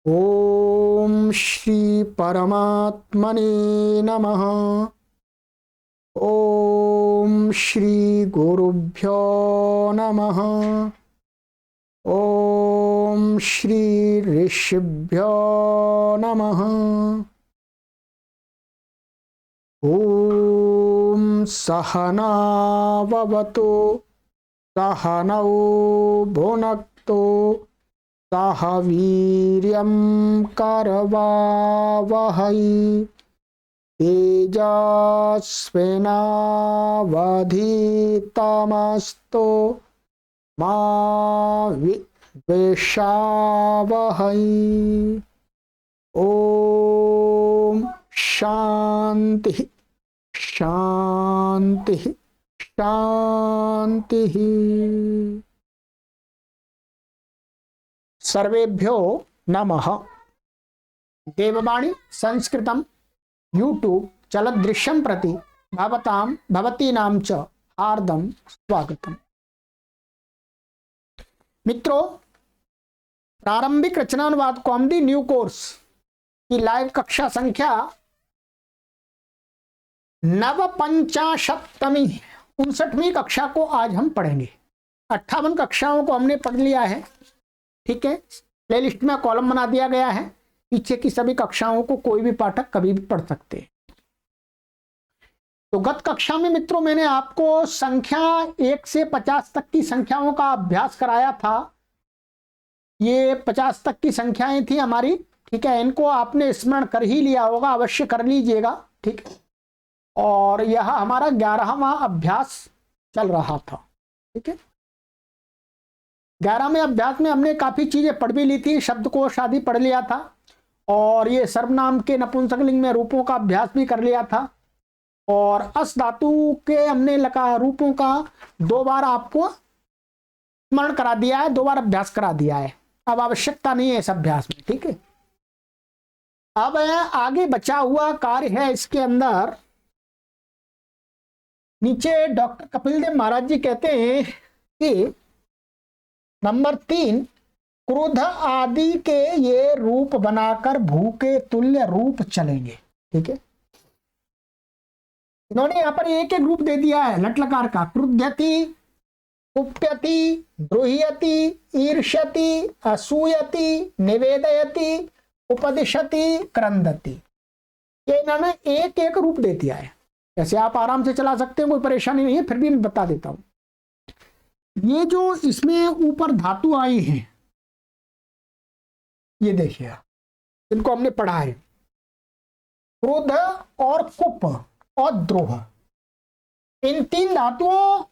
ओम श्री परमात्मने नमः। ओम श्री गुरुभ्यो नमः। ओम श्री ऋषिभ्यो नमः। ओम सहना भवतु सहनौ भुनक्तु सह वीर्यं करवावहै तेजस्विनावधीतमस्तु मा विद्विषावहै। ओम शांति शांति शांति। सर्वेभ्यो नमः। देववाणी संस्कृतम यूट्यूब चलदृश्यम प्रति भवताम भवतीनां च हार्दम स्वागतम। मित्रों, प्रारंभिक रचनानुवाद कॉमेडी न्यू कोर्स की लाइव कक्षा संख्या 59वीं 59वीं कक्षा को आज हम पढ़ेंगे। 58 कक्षाओं को हमने पढ़ लिया है, ठीक है। प्लेलिस्ट में कॉलम बना दिया गया है, पीछे की सभी कक्षाओं को कोई भी पाठक कभी भी पढ़ सकते हैं। तो गत कक्षा में मित्रों मैंने आपको संख्या 1 से 50 तक की संख्याओं का अभ्यास कराया था। ये 50 तक की संख्याएं थी हमारी, ठीक है। इनको आपने स्मरण कर ही लिया होगा, अवश्य कर लीजिएगा, ठीक है। और यह हमारा 11वां अभ्यास चल रहा था, ठीक है। 11वें अभ्यास में हमने काफी चीजें पढ़ भी ली थी, शब्दकोश आदि पढ़ लिया था, और ये सर्वनाम के नपुंसकलिंग में रूपों का अभ्यास भी कर लिया था, और अस धातु के हमने रूपों का 2 बार आपको स्मरण करा दिया है, 2 बार अभ्यास करा दिया है। अब आवश्यकता नहीं है इस अभ्यास में, ठीक है। अब आगे बचा हुआ कार्य है इसके अंदर। नीचे डॉक्टर कपिल देव महाराज जी कहते हैं कि नंबर 3, क्रोध आदि के ये रूप बनाकर भू के तुल्य रूप चलेंगे, ठीक है। इन्होंने यहां पर एक एक रूप दे दिया है लट लकार का। क्रुध्यति, कुप्यति, द्रोह्यति, ईर्ष्यति, असूयति, निवेदयति, उपदिशति, क्रंदति। ये इन्होंने एक एक रूप दे दिया है। ऐसे आप आराम से चला सकते हैं, कोई परेशानी नहीं है, फिर भी मैं बता देता हूं। ये जो इसमें ऊपर धातु आई हैं, ये देखिए, इनको हमने पढ़ा है। क्रोध और कुप और द्रोह, इन 3 धातुओं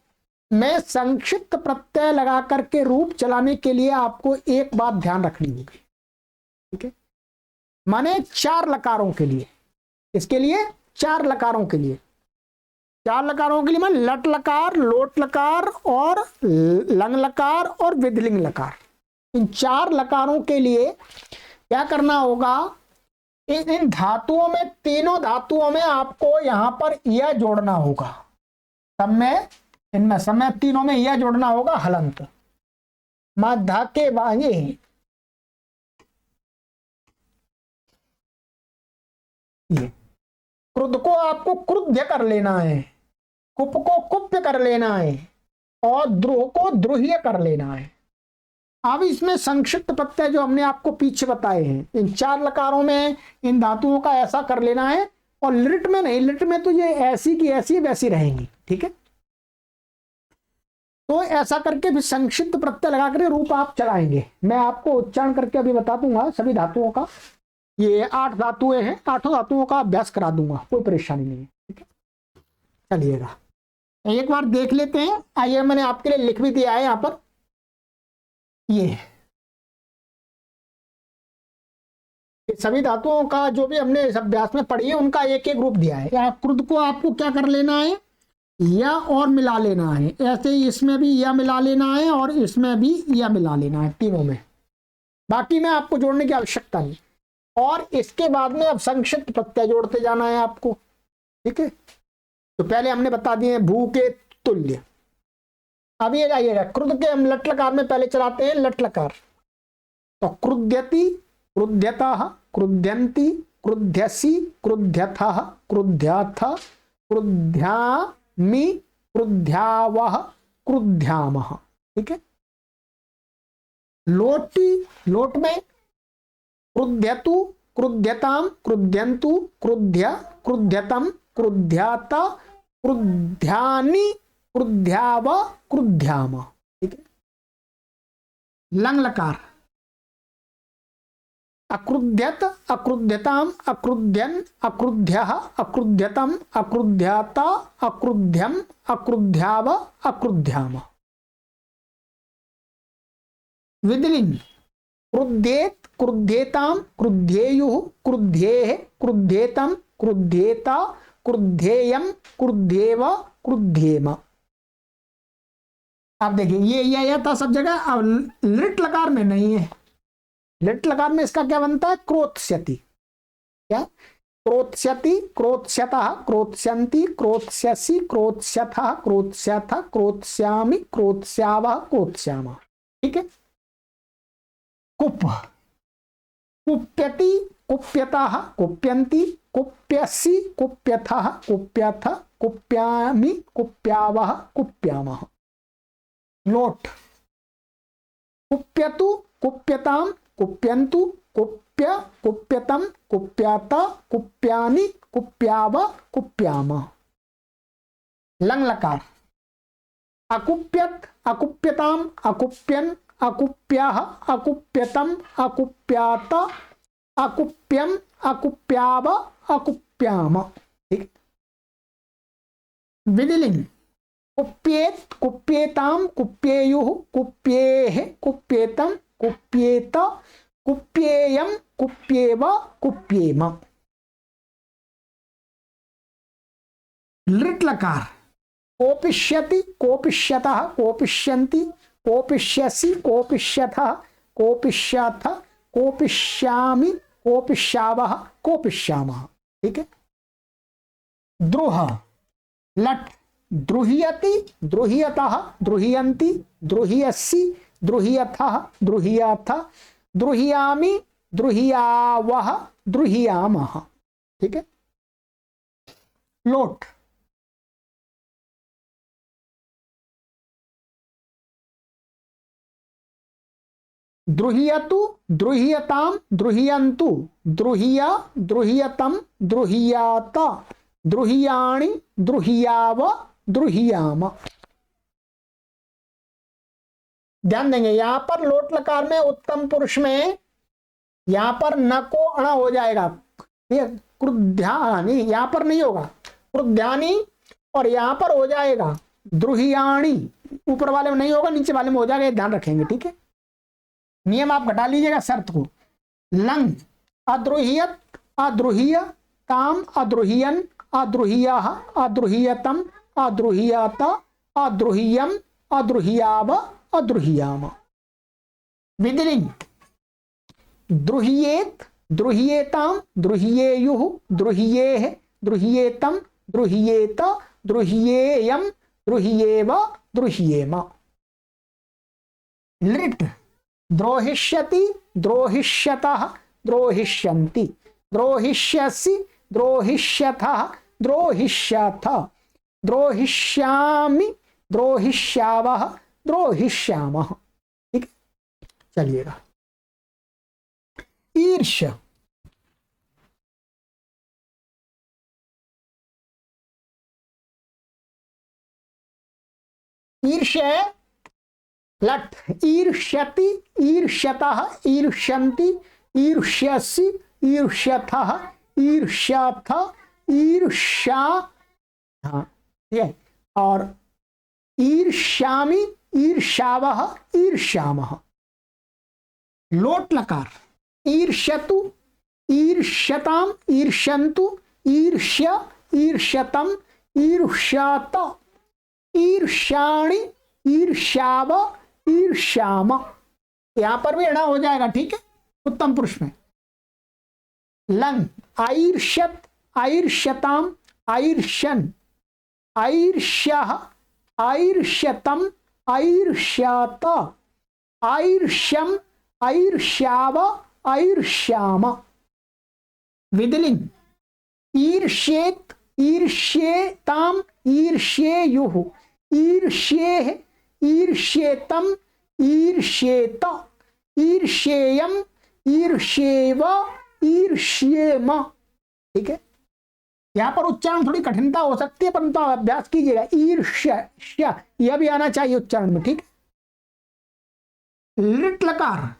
में संक्षिप्त प्रत्यय लगा करके रूप चलाने के लिए आपको एक बात ध्यान रखनी होगी, ठीक है। माने 4 लकारों के लिए, इसके लिए 4 लकारों के लिए, 4 लकारों के लिए मैं लट लकार, लोट लकार और लंग लकार और विधलिंग लकार, इन 4 लकारों के लिए क्या करना होगा, इन धातुओं में, तीनों धातुओं में आपको यहां पर या जोड़ना होगा। सब में, इनमें समय तीनों में या जोड़ना होगा हलंत। मध्य के बाहे ये क्रुद्ध को आपको क्रुद्ध कर लेना है, कुप को कुप्य कर लेना है, और द्रोह को द्रोह्य कर लेना है। अब इसमें संक्षिप्त प्रत्यय जो हमने आपको पीछे बताए हैं, इन 4 लकारों में इन धातुओं का ऐसा कर लेना है, और लिट में नहीं, लिट में तो ये ऐसी की ऐसी वैसी रहेंगी, ठीक है। तो ऐसा करके फिर संक्षिप्त प्रत्यय लगा कर रूप आप चलाएंगे। मैं आपको उच्चारण करके अभी बता दूंगा सभी धातुओं का। ये 8 धातुएं हैं, 8 धातुओं का अभ्यास करा दूंगा, कोई परेशानी नहीं है, ठीक है। चलिएगा एक बार देख लेते हैं। आइए, मैंने आपके लिए लिख भी दिया है यहां पर। ये सभी धातुओं का जो भी हमने इस अभ्यास में पढ़ी है, उनका एक एक रूप दिया है। यहाँ क्रुद्ध को आपको क्या कर लेना है, या और मिला लेना है। ऐसे ही इसमें भी या मिला लेना है, और इसमें भी या मिला लेना है, तीनों में। बाकी में आपको जोड़ने की आवश्यकता नहीं। और इसके बाद में अब संक्षिप्त प्रत्यय जोड़ते जाना है आपको, ठीक है। तो पहले हमने बता दिए भू के तुल्य। अब ये आइएगा, क्रुद्ध के हम लट लकार में पहले चलाते हैं लट लकार। तो क्रुद्यति, क्रुध्यतः, क्रुध्यन्ति, क्रुध्यसि, क्रुध्यथः, क्रुध्यथ, क्रुध्यामि, क्रुध्यावः, क्रुध्यामः। ठीक है। लोटी, लोट में क्रुध्यतु, क्रुध्यताम, क्रुध्यन्तु, क्रुध्य, क्रुध्यतम, क्रुध्याता, क्रुध्यानि, क्रुध्याव, क्रुध्याम। ठीक है। लंग लकार अक्रुध्यत, अक्रुध्यताम, अक्रुध्यन, अक्रुध्यः, अक्रुध्यतम, अक्रुध्याता, अक्रुध्यम, अक्रुध्याव, अक्रुध्याम। विधिलिंग क्रुध्येत, क्रुध्येताम, क्रुध्येयुः, क्रुध्येः, क्रुध्येतम, क्रुध्येता, क्रुध्येयम, क्रुध्येव, क्रुध्येम। आप देखिए ये या था सब जगह, अब लिट लकार में नहीं है। लिट लकार में इसका क्या बनता है? क्रोत्स्यति। क्या? क्रोत्स्यति, क्रोत्स्यतः, क्रोत्स्यन्ति, क्रोत्स्यसि, क्रोत्स्यथः, क्रोत्स्यथ, क्रोत्स्यामि, क्रोत्स्यावः, क्रोत्स्यामः। ठीक है। कुप, कुप्यति, कुप्यतः, कुप्यन्ति, कुप्यसि, कुप्यथः, कुप्यथ, कुप्यामि, कुप्यावः, कुप्यामः। लोट कुप्यतु, कुप्यताम, कुप्यन्तु, कुप्य, कुप्यतम, कुप्याता, कुप्यानि, कुप्याव, कुप्यामः। लंग लकार अकुप्यत, अकुप्यताम, अकुप्यन, अकुप्यः, अकुप्यतम, अकुप्यात, अकुप्यम, अकुप्याव, अकुप्याम। ठीक। विधिलिंग कुप्येत, कुप्येताम, कुप्येयुः, कुप्येः, कुप्येतम, कुप्येत, कुप्येयम, कुप्येव, कुप्येम। लिट लकार कोपिष्यति, कोपिष्यतः, कोपिष्यन्ति, कोपिष्यसि, कोपिष्यथः, कोपिष्यथ, कोपिष्यामि, कोपिष्यावः, कोपिष्यामः। ठीक है। द्रुह लट द्रुह्यति, द्रुह्यतः, द्रुह्यन्ति, द्रुह्यसि, द्रुह्यथः, द्रुह्यथ, द्रुह्यामि, द्रुह्यावः, द्रुह्यामः। ठीक है। लोट द्रुह्यतु, द्रुह्यताम, द्रुह्यन्तु, द्रुह्य, द्रुह्यतम, द्रुह्यात, द्रुह्याणि, द्रुह्याव, द्रुह्याम। ध्यान देंगे यहां पर लोट लकार में उत्तम पुरुष में यहां पर न को अण हो जाएगा। क्रुध्यानि यहां पर नहीं होगा, क्रुध्यानि, और यहां पर हो जाएगा द्रुह्याणि। ऊपर वाले में नहीं होगा, नीचे वाले में हो जाएगा, ध्यान रखेंगे। ठीक है। नियम आप घटा लीजिएगा शर्त को। लंग अद्रुह्यत, अद्रुह्य ताम, अद्रुह्यन, अद्रुह्यः, अद्रुह्यतम, अद्रुह्यत, अद्रुह्यम, अद्रुह्याव, अद्रुह्याम। विधिलिंग द्रुह्येत, द्रुह्येताम, द्रुह्येयुः, द्रुह्येः, द्रुह्येतम, द्रुह्येत, द्रुह्येयम, द्रुह्येव, द्रुह्येम। लिट द्रोहिष्यति, द्रोहिष्यतः, द्रोहिष्यन्ति, द्रोहिष्यसि, द्रोहिष्यथः, द्रोहिष्यथ, द्रोहिष्यामि, द्रोहिष्यावः, द्रोहिष्यामः। ठीक। चलिएगा। ईर्ष ईर्ष्य लट ईर्ष्यति, ईर्ष्यतः, ईर्ष्यन्ति, ईर्ष्यसि, ईर्ष्यथः, ईर्ष्यथ, ईर्ष्या, हाँ ठीक है, और ईर्ष्यामि, ईर्ष्यावः, ईर्ष्यामः। लोट लकार ईर्ष्यतु, ईर्ष्यताम, ईर्ष्यन्तु, ईर्ष्य, ईर्ष्यतम, ईर्ष्यात, ईर्ष्याणि, ईर्ष्याव, ईर्ष्याम। यहां पर भी अड़ा हो जाएगा। ठीक है। उत्तम पुरुष में लंग आईर्ष्यत, आईर्ष्यताम, आईर्ष्यन, आईर्ष्यः, आईर्ष्यतम, आईर्ष्यात, आईर्ष्यम, आईर्ष्याव, ऐर्ष्याम। विधिलिंग ईर्ष्येत ईर्ष्येताम ईर्ष्येयुः ईर्ष्येः ईर्ष्येतम ईर्ष्येत ईर्ष्येयम ईर्ष्येव ईर्ष्येम। ठीक है, यहां पर उच्चारण थोड़ी कठिनता हो सकती है, परंतु आप अभ्यास कीजिएगा। ईर्ष्य यह भी आना चाहिए उच्चारण में। ठीक है, लिट लकार,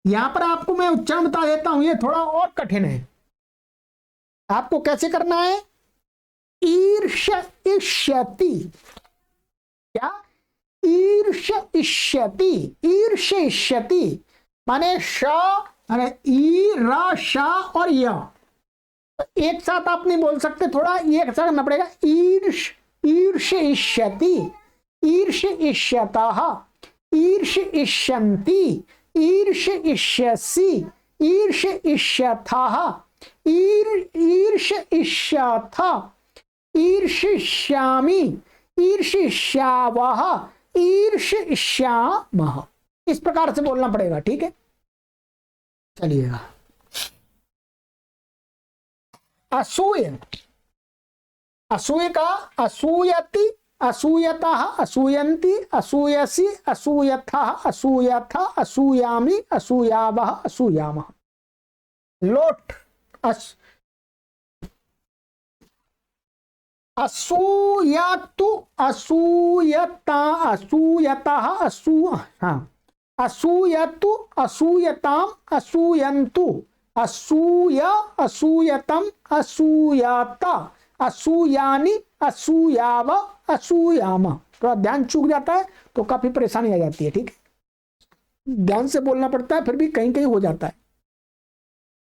यहां पर आपको मैं उच्चारण बता देता हूं, ये थोड़ा और कठिन है। आपको कैसे करना है? ईर्ष इष्यति। क्या? ईर्ष इष्यति, ईर्ष इष्यति माने श, अरे ई रा शा और य एक साथ आप नहीं बोल सकते, थोड़ा एक साथ करना पड़ेगा। ईर्ष ईर्ष इष्यति, ईर्ष इष्यतः, ईर्ष इष्यन्ति, ईर्ष इष्यसि, ईर्ष इष्यथः, ईर्ष इष्यथ, ईर्ष्यामि, ईर्ष्यावः, ईर्ष्यामः। इस प्रकार से बोलना पड़ेगा। ठीक है, चलिएगा। असूय, असूय का असूयति, असूयतः, असूयन्ति, असूयसि, असूयथः, असूयथ, असूयामि, असूयावः, असूयामः। लोट असूयतु, असूयता, असूयतः, असूयतु, असूयताम, असूयन्तु, असूय, असूयतम, असूयात, असूयानि, असूयाव, असूयाम। थोड़ा ध्यान चूक जाता है तो काफी परेशानी आ जाती है। ठीक है, ध्यान से बोलना पड़ता है, फिर भी कहीं कहीं हो जाता है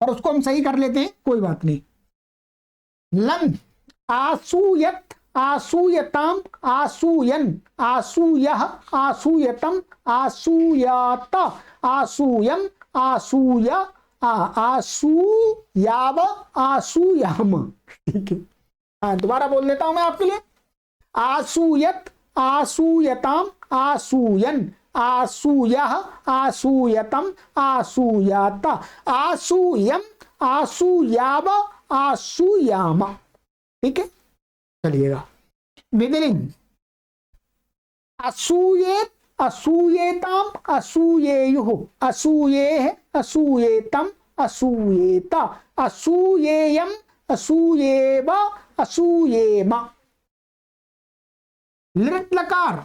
और उसको हम सही कर लेते हैं, कोई बात नहीं। लन आसूयत, आसूयताम, आसूयन, आसूयः, आसूयतम, आसूयात, आसूयम, आसूय, आसूयाव, आसूयाम। ठीक है, हाँ दोबारा बोल देता हूं मैं आपके लिए। आसूयत, आसूयताम, आसूयन, आसूयः, आसूयतम, आसूयात, आसूयम, आसूयाव, आसूयाम। ठीक है, चलिएगा। विधिलिंग असूयेत, असूयेताम, असूयेयुः, असूयेः, असूयेतम, असूयेत, असूयेयम, असूयेव, असूयेम। लिट लकार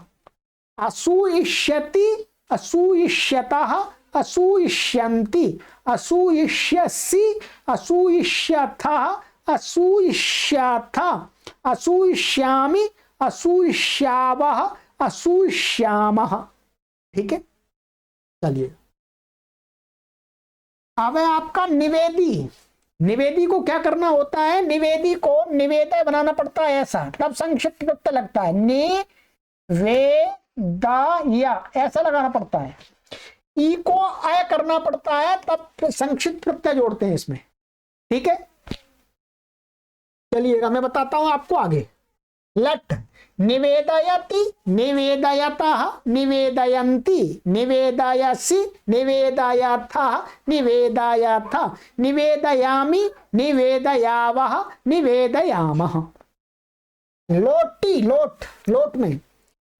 असूयिष्यति, असूयिष्यतः, असूयिष्यन्ति, असूयिष्यसि, असूयिष्यथः, असूयिष्यथ, असूयिष्यामि, असूयिष्यावः, असूयिष्यामः। ठीक है, चलिए। अब है आपका निवेदी। निवेदी को क्या करना होता है? निवेदी को निवेदय बनाना पड़ता है, ऐसा तब संक्षिप्त प्रत्यय लगता है। निवेदय ऐसा लगाना पड़ता है। ई को अय करना पड़ता है, तब संक्षिप्त प्रत्यय जोड़ते हैं इसमें। ठीक है, चलिएगा मैं बताता हूं आपको आगे। लट निवेदयति, निवेदयतः, निवेदयन्ति, निवेदयसि, निवेदयथः, निवेदयथ, निवेदयामि, निवेदयावः, निवेदयामः। लोटी, लोट, लोट में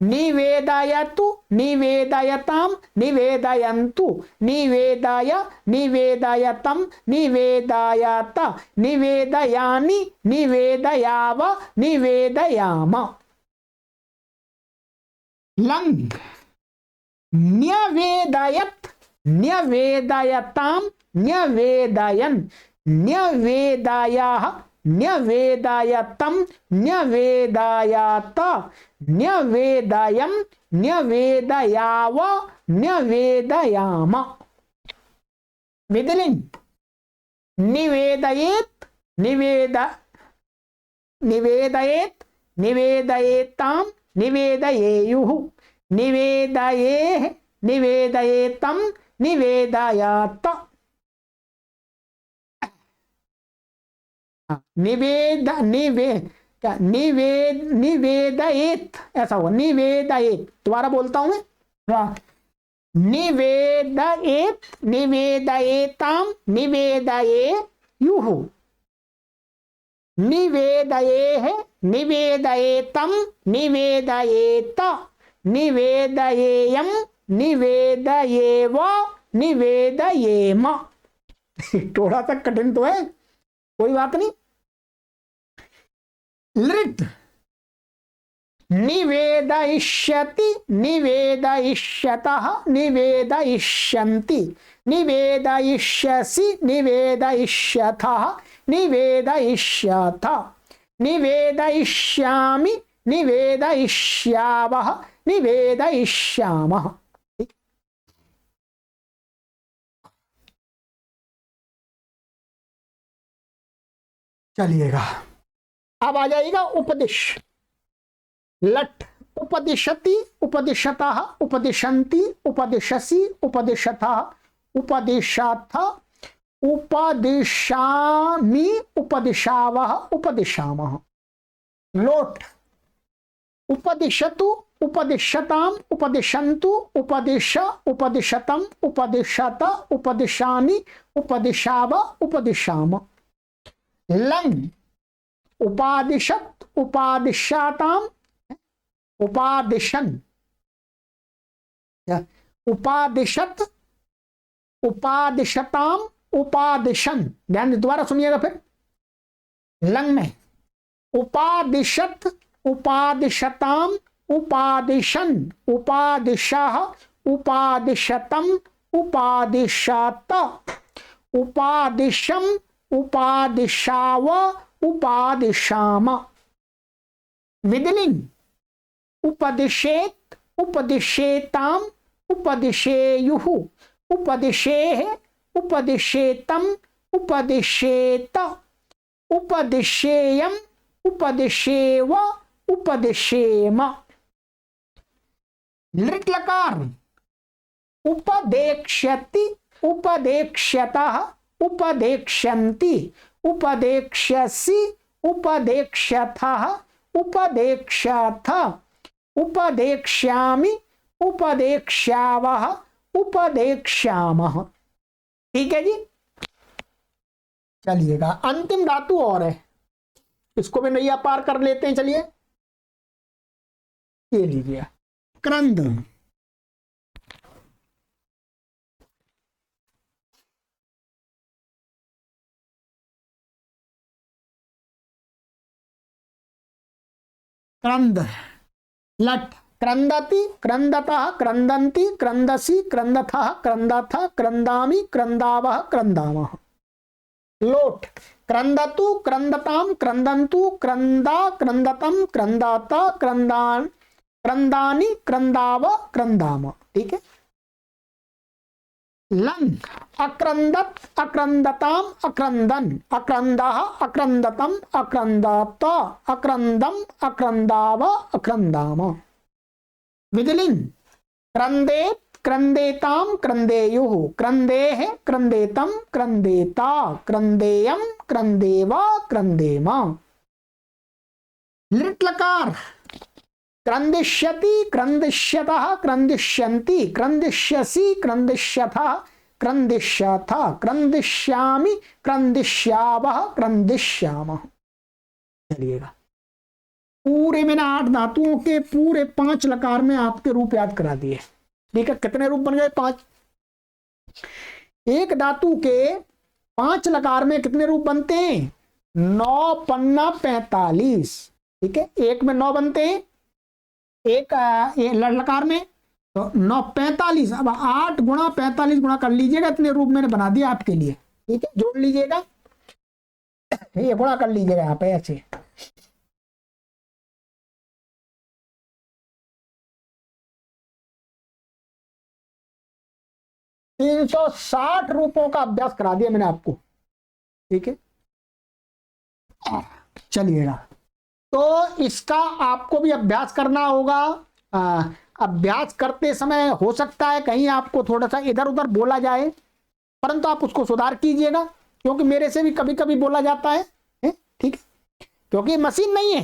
निवेदयतु, निवेदयताम, निवेदयन्तु, निवेदय, निवेदयतम, निवेदयत, निवेदयानि, निवेदयाव, निवेदयाम। लंग न्यवेदयत, न्यवेदयताम, न्यवेदयन्, न्यवेदयः, न्यवेदयतम, न्यवेदयत, न्यवेदयम, न्यवेदयाव, न्यवेदयाम। विधिलिंग निवेदयेत, निवेदयेत, निवेदयेताम, निवेदयेयुः, निवेदयेः, निवेदयेतम, निवेदयात। निवेदयेत ऐसा हुआ, निवेदयेत। दोबारा बोलता हूं मैं, निवेदयेत, निवेदयेताम, निवेदयेयुः, निवेदयेः, निवेदयेतम, निवेदयेत, निवेदयेयम, निवेदयेव, निवेदयेम। थोड़ा सा कठिन तो है, कोई बात नहीं। लृट निवेदयिष्यति, निवेदयिष्यतः, निवेदयिष्यन्ति, निवेदयिष्यसि, निवेदयिष्यथः, निवेदयिष्यथ, निवेदयिष्यामि, निवेदयिष्यावः, निवेदयिष्यामः। चलिएगा, अब आ जाएगा उपदिश। लट उपदिशति, उपदिशतः, उपदिशन्ति, उपदिशसि, उपदिशतः, उपदिशथ, उपदिशामि, उपदिशावः, उपदिशामः। लोट उपदिशतु, उपदिशताम, उपदिशन्तु, उपदिश, उपदिशतम, उपदिशत, उपदिशानि, उपदिशाव, उपदिशाम। लंग उपादिशत, उपादिशाताम, उपादिशन, उपादिशत, उपादिशताम, उपादिशन। ध्यान दोबारा सुनिएगा फिर। लंग में उपादिशत, उपादिशताम, उपादिशन, उपादिशः, उपादिशतम, उपादिशत, उपादिशम, उपादिशाव, उपादिशाम। विदलिंग उपदिशेत, उपदिशेताम, उपदिशेयुः, उपदिशेः, उपदिशेतम, उपदिशेत, उपदिशेयम, उपदिशेव, उपदिशेम। लृट लकार उपदेक्ष्यति, उपदेक्ष्यतः, उपदेक्ष्यन्ति, उपदेक्ष्यसि, उपदेक्ष्यथः, उपदेक्ष्यथ, उपदेक्ष्यामि, उपदेक्ष्यावः, उपदेक्ष्यामः। ठीक है जी। चलिएगा, अंतिम धातु और है, इसको भी नैया पार कर लेते हैं। चलिए, ये लीजिए क्रंद। क्रंद लट क्रंदति, क्रंदतः, क्रंदन्ति, क्रंदसि, क्रंदथः, क्रंदथ, क्रंदामि, क्रंदावः, क्रंदामः। लोट क्रंदतु, क्रंदताम, क्रंदन्तु, क्रंदा, क्रंदतम, क्रंदात, क्रंदान, क्रंदानि, क्रंदाव, क्रंदाम। ठीक है। लंग अक्रंदत, अक्रंदताम, अक्रंदन, अक्रंदः, अक्रंदतम, अक्रंदात, अक्रंदम, अक्रंदाव, अक्रंदाम। विदलिंग क्रंदेत, क्रंदेताम, क्रंदेयुः, क्रंदेः, क्रंदेतम, क्रंदेता, क्रंदेयम, क्रंदेवा, क्रंदेम। लिट लकार क्रंदिष्यति, क्रंदिष्यतः, क्रंदिष्यन्ति, क्रंदिष्यसि, क्रंदिष्यथः, क्रंदिष्यथ, क्रंदिष्यामि, क्रंदिष्यावः, क्रंदिष्यामः। चलिएगा, पूरे मैंने 8 धातुओं के पूरे 5 लकार में आपके रूप याद करा दिए। ठीक है, कितने रूप बन गए? 5। एक धातु के 5 लकार में कितने रूप बनते हैं? 9 पन्ना 45। ठीक है, एक में 9 बनते हैं, एक लकार में तो 9 45। अब 8 गुणा 45 गुणा कर लीजिएगा, इतने रूप मैंने बना दिया आपके लिए। ठीक है, जोड़ लीजिएगा, ये गुणा कर लीजिएगा यहाँ पे ऐसे। तीन 360 रूपों का अभ्यास करा दिया मैंने आपको। ठीक है, चलिएगा, तो इसका आपको भी अभ्यास करना होगा। अभ्यास करते समय हो सकता है कहीं आपको थोड़ा सा इधर उधर बोला जाए, परंतु आप उसको सुधार कीजिएगा, क्योंकि मेरे से भी कभी कभी बोला जाता है। ठीक है, क्योंकि मशीन नहीं है,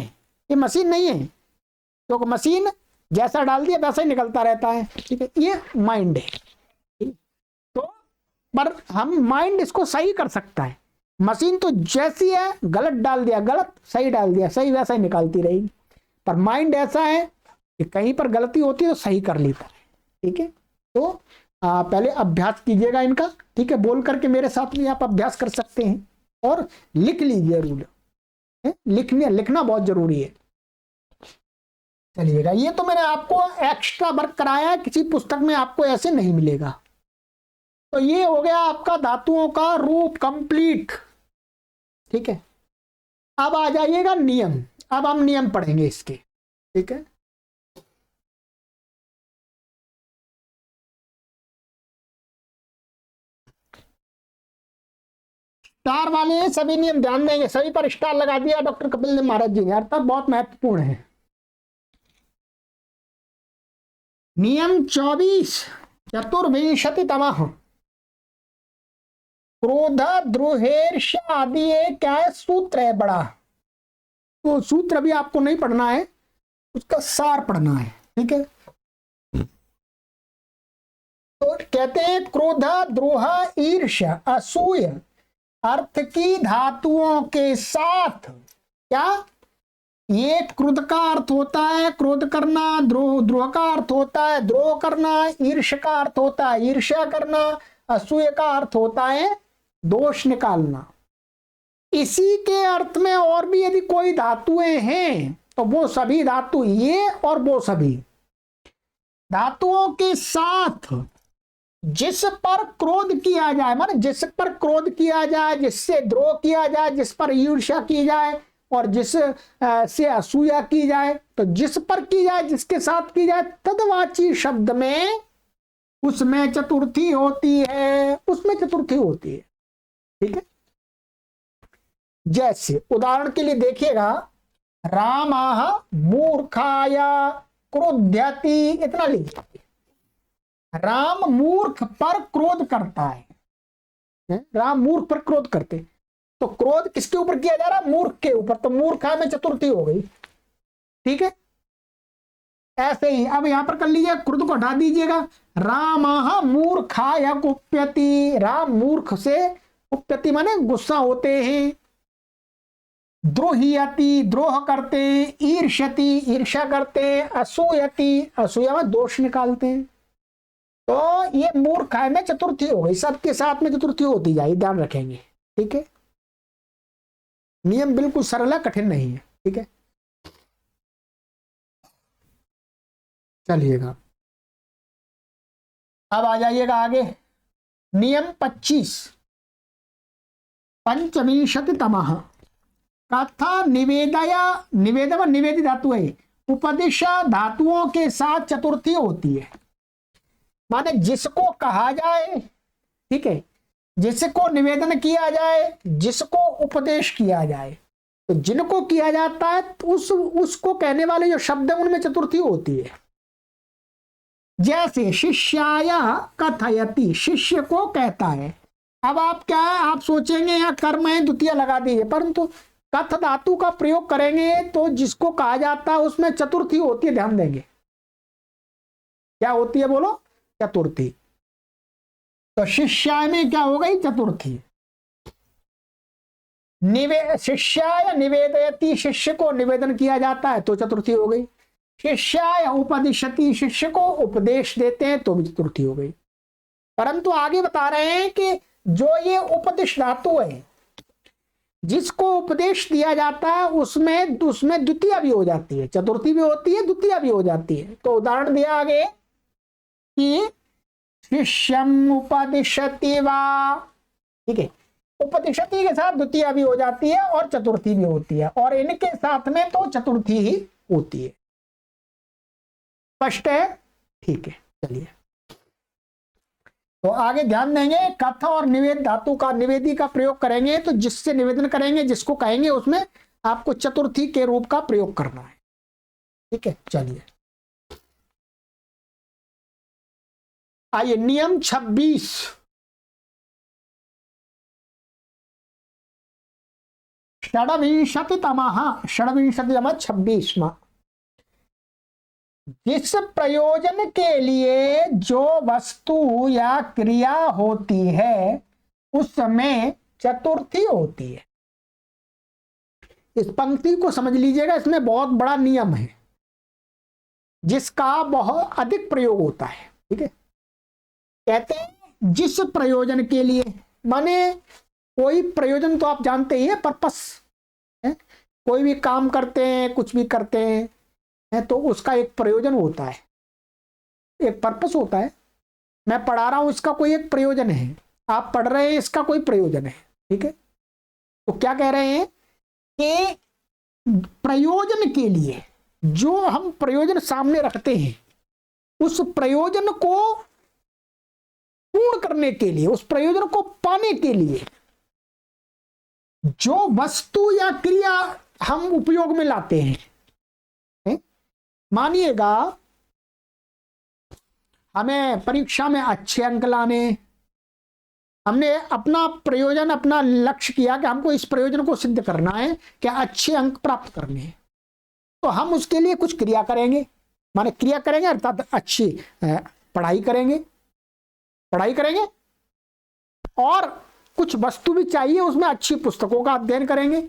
ये मशीन नहीं है, क्योंकि मशीन जैसा डाल दिया वैसा ही निकलता रहता है, ठीक है, ये माइंड है। तो पर हम माइंड इसको सही कर सकता है, मशीन तो जैसी है गलत डाल दिया गलत, सही डाल दिया सही, वैसा ही निकालती रहेगी। पर माइंड ऐसा है कि कहीं पर गलती होती है तो सही कर लेता है, ठीक है। तो पहले अभ्यास कीजिएगा इनका, ठीक है, बोल करके मेरे साथ में आप अभ्यास कर सकते हैं और लिख लीजिए रूल, लिखना बहुत जरूरी है। चलिएगा, ये तो मैंने आपको एक्स्ट्रा वर्क कराया है, किसी पुस्तक में आपको ऐसे नहीं मिलेगा। तो ये हो गया आपका धातुओं का रूप कंप्लीट, ठीक है। अब आ जाइएगा नियम, अब हम नियम पढ़ेंगे इसके, ठीक है। स्टार वाले सभी नियम ध्यान देंगे, सभी पर स्टार लगा दिया डॉक्टर कपिल देव महाराज जी ने, अर्थात बहुत महत्वपूर्ण है। नियम 24 चतुर्विंशतितम, क्रोध द्रोहेर्ष आदि क्या है, सूत्र है बड़ा। तो सूत्र भी आपको नहीं पढ़ना है, उसका सार पढ़ना है, ठीक है। तो कहते हैं क्रोध द्रोह ईर्ष्या असूय अर्थ की धातुओं के साथ, क्या, ये क्रोध का अर्थ होता है क्रोध करना, द्रोह का अर्थ होता है द्रोह करना, ईर्ष्या का अर्थ होता है ईर्ष्या करना, असूय का अर्थ होता है दोष निकालना। इसी के अर्थ में और भी यदि कोई धातुएं हैं तो वो सभी धातु, ये और वो सभी धातुओं के साथ जिस पर क्रोध किया जाए, माने जिस पर क्रोध किया जाए, जिससे द्रोह किया जाए, जिस पर ईर्ष्या की जाए और जिस से असूया की जाए, तो जिस पर की जाए जिसके साथ की जाए तदवाची शब्द में उसमें चतुर्थी होती है, उसमें चतुर्थी होती है, ठीक है। जैसे उदाहरण के लिए देखिएगा, रामाह मूर्खाया क्रोध्यति, इतना लीजिए, राम मूर्ख पर क्रोध करता है, राम मूर्ख पर क्रोध करते, तो क्रोध किसके ऊपर किया जा रहा है, मूर्ख के ऊपर, तो मूर्खा में चतुर्थी हो गई, ठीक है। ऐसे ही अब यहां पर कर लीजिए, क्रोध को हटा दीजिएगा, राम मूर्खाय कुप्यति, राम मूर्ख से, कुप्यति माने गुस्सा होते हैं, द्रोहियति द्रोह करते, ईर्ष्यति ईर्ष्या करते, असूयति असूया में दोष निकालते हैं। तो ये मूर्ख में चतुर्थी हो गई, सबके साथ में चतुर्थी होती जाएगी, ध्यान रखेंगे, ठीक है। नियम बिल्कुल सरल है, कठिन नहीं है, ठीक है। चलिएगा अब आ जाइएगा आगे, नियम 25 पंचविंशतितमः कथा निवेदया, निवेदन निवेदित धातु है, उपदिश धातुओं के साथ चतुर्थी होती है, माने जिसको कहा जाए, ठीक है, जिसको निवेदन किया जाए, जिसको उपदेश किया जाए, तो जिनको किया जाता है तो उसको कहने वाले जो शब्द है उनमें चतुर्थी होती है। जैसे शिष्याय कथयति, शिष्य को कहता है। अब आप क्या है, आप सोचेंगे यहाँ कर्म है द्वितीय लगा दीजिए, परंतु कथ धातु का प्रयोग करेंगे तो जिसको कहा जाता है उसमें चतुर्थी होती है, ध्यान देंगे क्या होती है, बोलो, चतुर्थी। तो शिष्याय में क्या हो गई, चतुर्थी। शिष्याय निवेदयति, शिष्य को निवेदन किया जाता है तो चतुर्थी हो गई। शिष्याय उपदिशति, शिष्य को उपदेश देते हैं तो भी चतुर्थी हो गई। परंतु आगे बता रहे हैं कि जो ये उपदेश धातु है, जिसको उपदेश दिया जाता है उसमें द्वितीय भी हो जाती है, चतुर्थी भी होती है द्वितीय भी हो जाती है। तो उदाहरण दिया आगे कि शिष्यम उपदिशति वा, ठीक है, उपदिशति के साथ द्वितीय भी हो जाती है और चतुर्थी भी होती है, और इनके साथ में तो चतुर्थी ही होती है। स्पष्ट है, ठीक है। चलिए तो आगे ध्यान देंगे, कथ और निवेद धातु का, निवेदी का प्रयोग करेंगे तो जिससे निवेदन करेंगे, जिसको कहेंगे उसमें आपको चतुर्थी के रूप का प्रयोग करना है, ठीक है। चलिए आइए नियम 26 षड्विंशतितमः, षड्विंशतितम 26वां, जिस प्रयोजन के लिए जो वस्तु या क्रिया होती है उसमें चतुर्थी होती है। इस पंक्ति को समझ लीजिएगा, इसमें बहुत बड़ा नियम है जिसका बहुत अधिक प्रयोग होता है। ठीक है, कहते हैं जिस प्रयोजन के लिए, माने कोई प्रयोजन तो आप जानते ही है, पर्पस है। कोई भी काम करते हैं, कुछ भी करते हैं तो उसका एक प्रयोजन होता है, एक पर्पस होता है। मैं पढ़ा रहा हूं, इसका कोई एक प्रयोजन है। आप पढ़ रहे हैं, इसका कोई प्रयोजन है। ठीक है, तो क्या कह रहे हैं कि प्रयोजन के लिए, जो हम प्रयोजन सामने रखते हैं, उस प्रयोजन को पूर्ण करने के लिए, उस प्रयोजन को पाने के लिए जो वस्तु या क्रिया हम उपयोग में लाते हैं। मानिएगा हमें परीक्षा में अच्छे अंक लाने, हमने अपना प्रयोजन, अपना लक्ष्य किया कि हमको इस प्रयोजन को सिद्ध करना है, क्या अच्छे अंक प्राप्त करने हैं, तो हम उसके लिए कुछ क्रिया करेंगे। माने क्रिया करेंगे अर्थात अच्छी पढ़ाई करेंगे और कुछ वस्तु भी चाहिए, उसमें अच्छी पुस्तकों का अध्ययन करेंगे।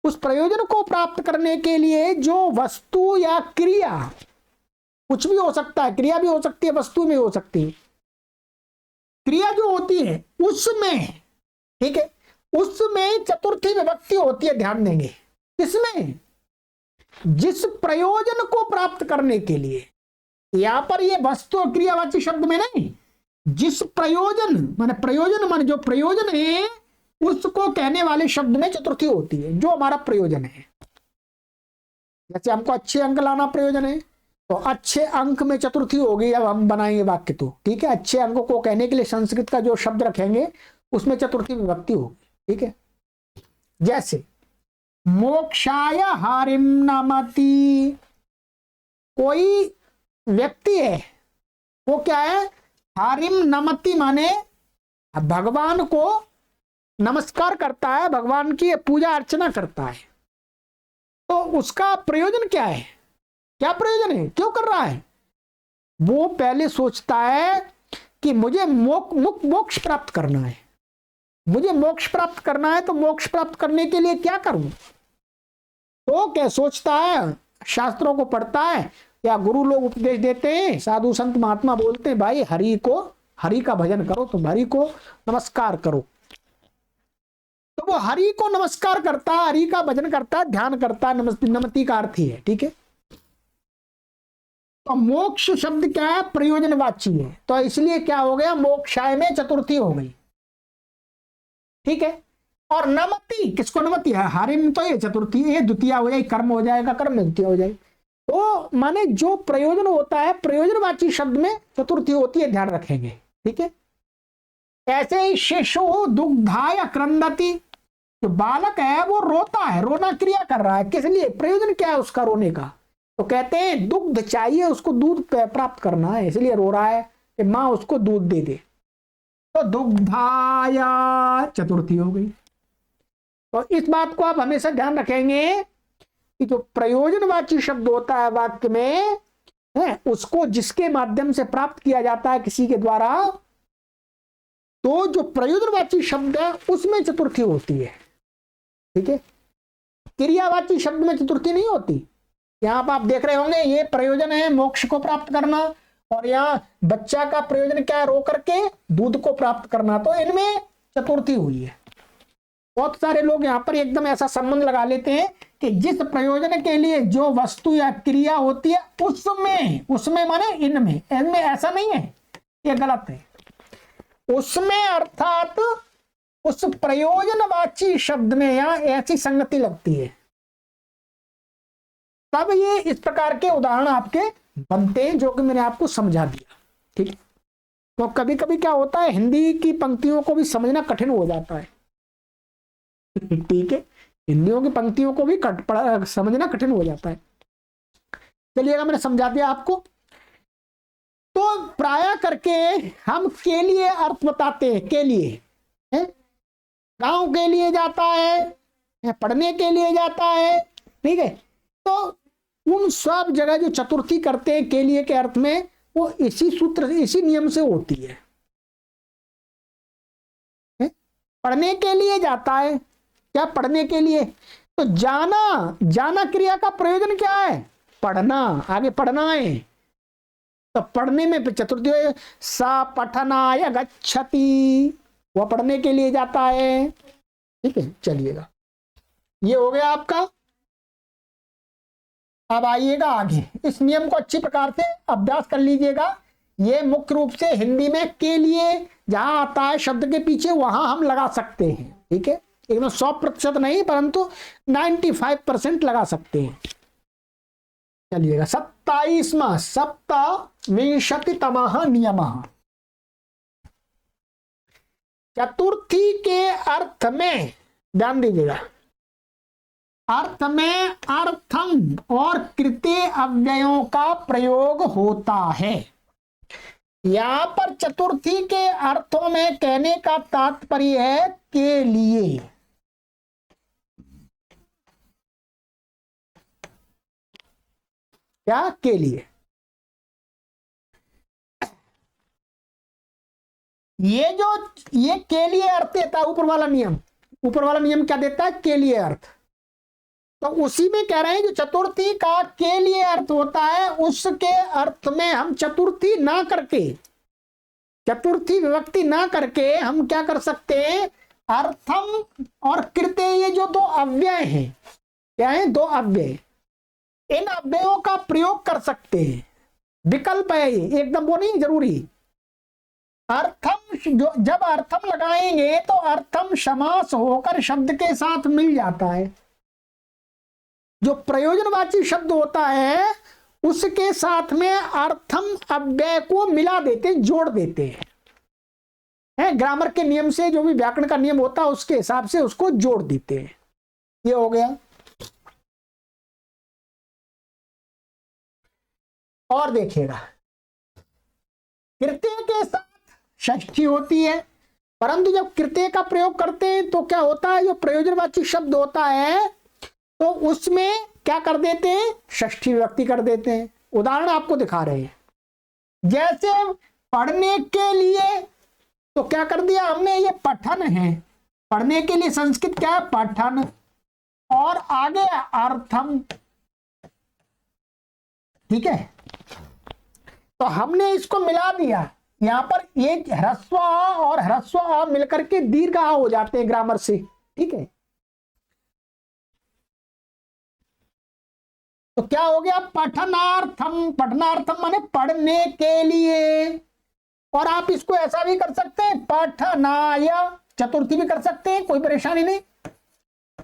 उस प्रयोजन को प्राप्त करने के लिए जो वस्तु या क्रिया, कुछ भी हो सकता है, क्रिया भी हो सकती है, वस्तु भी हो सकती है। क्रिया जो होती है उसमें, ठीक है, उसमें चतुर्थी विभक्ति होती है, ध्यान देंगे। किसमें? जिस प्रयोजन को प्राप्त करने के लिए। यहां पर ये वस्तु और क्रियावाची शब्द में नहीं, जिस प्रयोजन माने जो प्रयोजन है उसको कहने वाले शब्द में चतुर्थी होती है, जो हमारा प्रयोजन है। जैसे हमको अच्छे अंक लाना प्रयोजन है, तो अच्छे अंक में चतुर्थी होगी। अब हम बनाएंगे वाक्य, तो ठीक है, अच्छे अंक को कहने के लिए संस्कृत का जो शब्द रखेंगे उसमें चतुर्थी विभक्ति होगी। ठीक है, जैसे मोक्षाय हारिम नमति, कोई व्यक्ति है, वो क्या है? हारिम नमति माने भगवान को नमस्कार करता है, भगवान की पूजा अर्चना करता है। तो उसका प्रयोजन क्या है? क्या प्रयोजन है? क्यों कर रहा है? वो पहले सोचता है कि मुझे मोक्ष प्राप्त करना है, मुझे मोक्ष प्राप्त करना है, तो मोक्ष प्राप्त करने के लिए क्या करूं? तो क्या सोचता है? शास्त्रों को पढ़ता है या गुरु लोग उपदेश देते हैं, साधु संत महात्मा बोलते हैं भाई हरि का भजन करो, तुम हरि को नमस्कार करो। तो वो हरि को नमस्कार करता है, हरि का भजन करता है, ध्यान करता है। नमति का अर्थ ही है। ठीक है, तो मोक्ष शब्द क्या है? प्रयोजनवाची है, तो इसलिए क्या हो गया? मोक्षाय में चतुर्थी हो गई। ठीक है, और नमति, किसको नमति है? हारिम, तो ये चतुर्थी, ये द्वितीय हो जाएगी, कर्म हो जाएगा, कर्म में द्वितीय हो जाएगी। तो माने जो प्रयोजन होता है, प्रयोजनवाची शब्द में चतुर्थी होती है, ध्यान रखेंगे। ठीक है, ऐसे ही शिशु दुग्धाय क्रंदति, जो बालक है वो रोता है, रोना क्रिया कर रहा है, किस लिए? प्रयोजन क्या है उसका रोने का? तो कहते हैं दुग्ध चाहिए, उसको दूध प्राप्त करना है, इसलिए रो रहा है कि मां उसको दूध दे दे। तो दुग्धाया चतुर्थी हो गई। तो इस बात को आप हमेशा ध्यान रखेंगे कि जो प्रयोजनवाची शब्द होता है वाक्य में है, उसको जिसके माध्यम से प्राप्त किया जाता है किसी के द्वारा, तो जो प्रयोजनवाची शब्द है उसमें चतुर्थी होती है। ठीक है, क्रियावाची शब्द में चतुर्थी नहीं होती। यहां पर आप देख रहे होंगे, ये प्रयोजन है मोक्ष को प्राप्त करना, और यहाँ बच्चा का प्रयोजन क्या है? रो करके दूध को प्राप्त करना, तो इनमें चतुर्थी हुई है। बहुत सारे लोग यहाँ पर एकदम ऐसा संबंध लगा लेते हैं कि जिस प्रयोजन के लिए जो वस्तु या क्रिया होती है उसमें माने इनमें ऐसा नहीं है, ये गलत है। उसमें अर्थात उस प्रयोजनवाची शब्द में यहाँ ऐसी संगति लगती है, तब ये इस प्रकार के उदाहरण आपके बनते हैं, जो कि मैंने आपको समझा दिया। ठीक, तो कभी कभी क्या होता है, हिंदी की पंक्तियों को भी समझना कठिन हो जाता है। ठीक है, हिंदियों की पंक्तियों को भी समझना कठिन हो जाता है। चलिएगा, मैंने समझा दिया आपको। तो प्राय करके हम के लिए अर्थ बताते हैं, के लिए है, गांव के लिए जाता है, पढ़ने के लिए जाता है। ठीक है, तो उन सब जगह जो चतुर्थी करते हैं के लिए के अर्थ में, वो इसी सूत्र इसी नियम से होती है। पढ़ने के लिए जाता है, क्या पढ़ने के लिए, तो जाना, जाना क्रिया का प्रयोजन क्या है, पढ़ना, आगे पढ़ना है। तो पढ़ने में चतुर्थी, सा पठनाय गच्छति, वह पढ़ने के लिए जाता है। ठीक है, चलिएगा, ये हो गया आपका। अब आइएगा आगे, इस नियम को अच्छी प्रकार से अभ्यास कर लीजिएगा। ये मुख्य रूप से हिंदी में के लिए जहां आता है शब्द के पीछे, वहां हम लगा सकते हैं। ठीक है, एकदम 100% नहीं, परंतु 95% लगा सकते हैं। चलिएगा, 27वां सप्तविंशतितमः नियमः। चतुर्थी के अर्थ में ध्यान दीजिएगा, अर्थ में अर्थम और कृत्य अव्ययों का प्रयोग होता है। यहां पर चतुर्थी के अर्थों में कहने का तात्पर्य है के लिए। क्या के लिए, ये के लिए अर्थ देता है ऊपर वाला नियम। ऊपर वाला नियम क्या देता है, के लिए अर्थ। तो उसी में कह रहे हैं जो चतुर्थी का के लिए अर्थ होता है, उसके अर्थ में हम चतुर्थी ना करके, चतुर्थी विभक्ति ना करके हम क्या कर सकते हैं, अर्थम और कृत्य, ये जो दो अव्यय हैं, क्या है, दो अव्यय, इन अव्ययों का प्रयोग कर सकते हैं। विकल्प है ये, एकदम वो नहीं जरूरी। अर्थम, जो जब अर्थम लगाएंगे तो अर्थम समास होकर शब्द के साथ मिल जाता है। जो प्रयोजनवाची शब्द होता है उसके साथ में अर्थम अव्यय को मिला देते, जोड़ देते हैं। ग्रामर के नियम से, जो भी व्याकरण का नियम होता है उसके हिसाब से उसको जोड़ देते हैं। ये हो गया। और देखिएगा, कृत्य के साथ षष्ठी होती है, परंतु जब कृत्य का प्रयोग करते हैं तो क्या होता है, जो प्रयोजनवाची शब्द होता है तो उसमें क्या कर देते हैं, षष्ठी विभक्ति कर देते हैं। उदाहरण आपको दिखा रहे हैं, जैसे पढ़ने के लिए, तो क्या कर दिया हमने, ये पठन है, पढ़ने के लिए संस्कृत क्या है, पठन, और आगे अर्थम। ठीक है, तो हमने इसको मिला दिया। यहां पर ये ह्रस्व आ और ह्रस्व आ मिलकर के दीर्घ आ हो जाते हैं ग्रामर से। ठीक है, तो क्या हो गया, पठनार्थम, पठनार्थम माने पढ़ने के लिए। और आप इसको ऐसा भी कर सकते हैं, पठनाय, चतुर्थी भी कर सकते हैं, कोई परेशानी नहीं,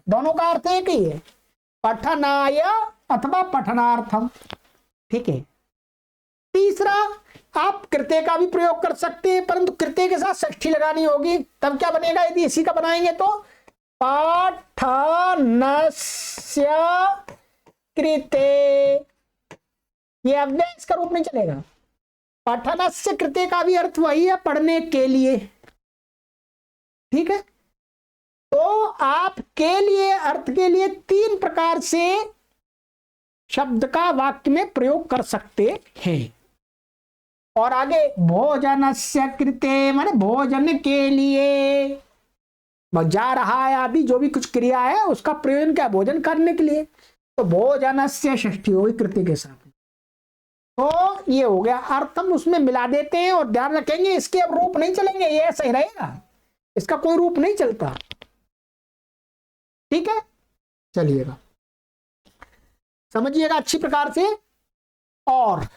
दोनों का अर्थ एक ही है, पठनाय अथवा पठनार्थम। ठीक है, तीसरा, आप कृत्य का भी प्रयोग कर सकते हैं, परंतु कृत्य के साथ षष्ठी लगानी होगी। तब क्या बनेगा, यदि इसी का बनाएंगे तो पाठनस्य कृते, ये अव्यय इसका रूप नहीं चलेगा। पठनस्य कृते का भी अर्थ वही है, पढ़ने के लिए। ठीक है, तो आप के लिए अर्थ के लिए तीन प्रकार से शब्द का वाक्य में प्रयोग कर सकते हैं। और आगे भोजनस्य कृते माने भोजन के लिए, जा रहा है आदि जो भी कुछ क्रिया है उसका प्रयोजन क्या, भोजन करने के लिए। तो भोजनस्य षष्ठी होगी कृत्य के साथ। तो ये हो गया, अर्थम उसमें मिला देते हैं। और ध्यान रखेंगे इसके अब रूप नहीं चलेंगे, ये ऐसा ही रहेगा, इसका कोई रूप नहीं चलता। ठीक है, चलिएगा, समझिएगा अच्छी प्रकार से। और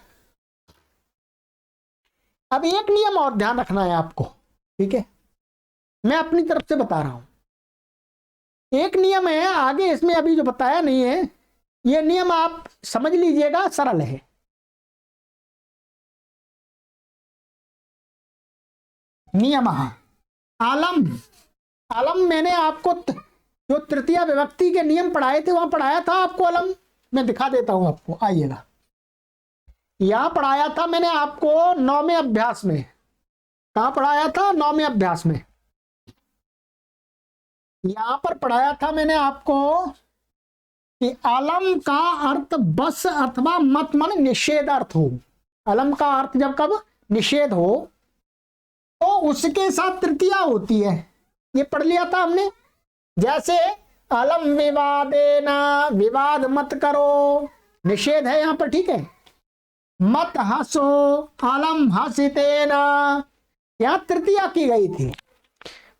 अब एक नियम और ध्यान रखना है आपको। ठीक है, मैं अपनी तरफ से बता रहा हूं। एक नियम है आगे, इसमें अभी जो बताया नहीं है, ये नियम आप समझ लीजिएगा, सरल है। नियम आलम, आलम मैंने आपको जो तृतीय विभक्ति के नियम पढ़ाए थे वहां पढ़ाया था आपको अलम। मैं दिखा देता हूं आपको, आइएगा, यहां पढ़ाया था मैंने आपको 9वें अभ्यास में। कहां पढ़ाया था, 9वें अभ्यास में। यहां पर पढ़ाया था मैंने आपको कि अलम का अर्थ बस अथवा मत मन निषेध अर्थ हो। अलम का अर्थ जब कब निषेध हो तो उसके साथ तृतीया होती है। ये पढ़ लिया था हमने। जैसे अलम विवादेना, विवाद मत करो, निषेध है यहां पर, ठीक है। मत हंसो, अलम हंसितेना, यहां तृतीया की गई थी।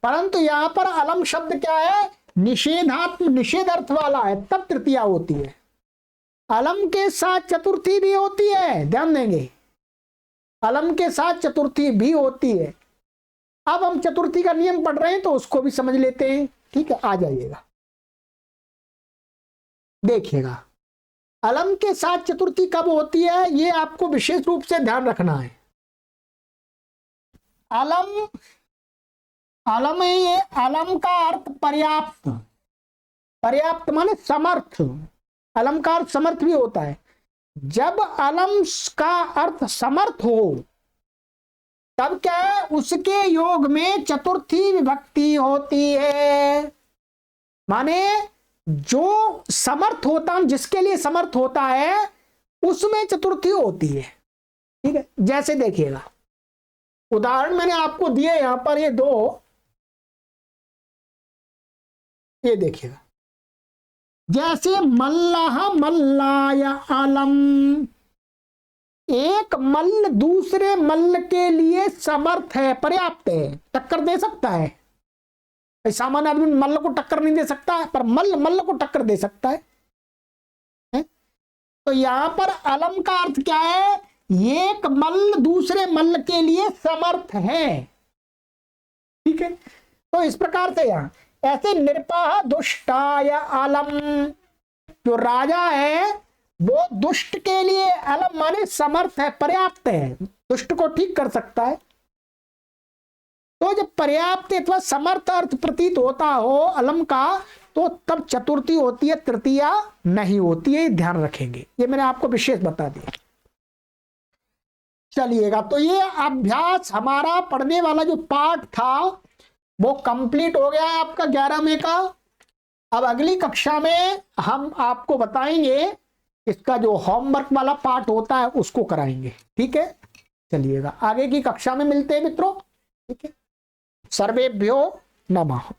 परंतु यहां पर अलम शब्द क्या है, निषेधात्म निषेध अर्थ वाला है, तब तृतीया होती है। अलम के साथ चतुर्थी भी होती है, ध्यान देंगे, अलम के साथ चतुर्थी भी होती है। अब हम चतुर्थी का नियम पढ़ रहे हैं तो उसको भी समझ लेते हैं, ठीक है। आ जाइएगा, देखिएगा अलम के साथ चतुर्थी कब होती है, ये आपको विशेष रूप से ध्यान रखना है। अलम, अलम है ये, अलम का अर्थ पर्याप्त, पर्याप्त माने समर्थ, अलम का अर्थ समर्थ भी होता है। जब अलम का अर्थ समर्थ हो तब क्या है, उसके योग में चतुर्थी विभक्ति होती है। माने जो समर्थ होता है, जिसके लिए समर्थ होता है उसमें चतुर्थी होती है, ठीक है। जैसे देखिएगा, उदाहरण मैंने आपको दिए यहां पर, ये दो, ये देखिएगा, जैसे मल्लाह मल्लाय अलम, एक मल्ल दूसरे मल्ल के लिए समर्थ है, पर्याप्त है, टक्कर दे सकता है। सामान्य आदमी मल्ल को टक्कर नहीं दे सकता है, पर मल्ल मल्ल को टक्कर दे सकता है? तो यहां पर अलम का अर्थ क्या है, एक मल्ल दूसरे मल्ल के लिए समर्थ है, ठीक है। तो इस प्रकार से यहां ऐसे निरपाह दुष्टाय अलम, जो राजा है वो दुष्ट के लिए अलम माने समर्थ है, पर्याप्त है, दुष्ट को ठीक कर सकता है। तो जब पर्याप्त अथवा समर्थ अर्थ प्रतीत होता हो अलम का, तो तब चतुर्थी होती है, तृतीया नहीं होती है, ध्यान रखेंगे, ये मैंने आपको विशेष बता दिया। चलिएगा, तो ये अभ्यास हमारा पढ़ने वाला जो पाठ था वो कंप्लीट हो गया है आपका 11 मई का। अब अगली कक्षा में हम आपको बताएंगे इसका जो होमवर्क वाला पार्ट होता है उसको कराएंगे, ठीक है। चलिएगा, आगे की कक्षा में मिलते हैं मित्रों, ठीक है। सर्वेभ्यो नमः।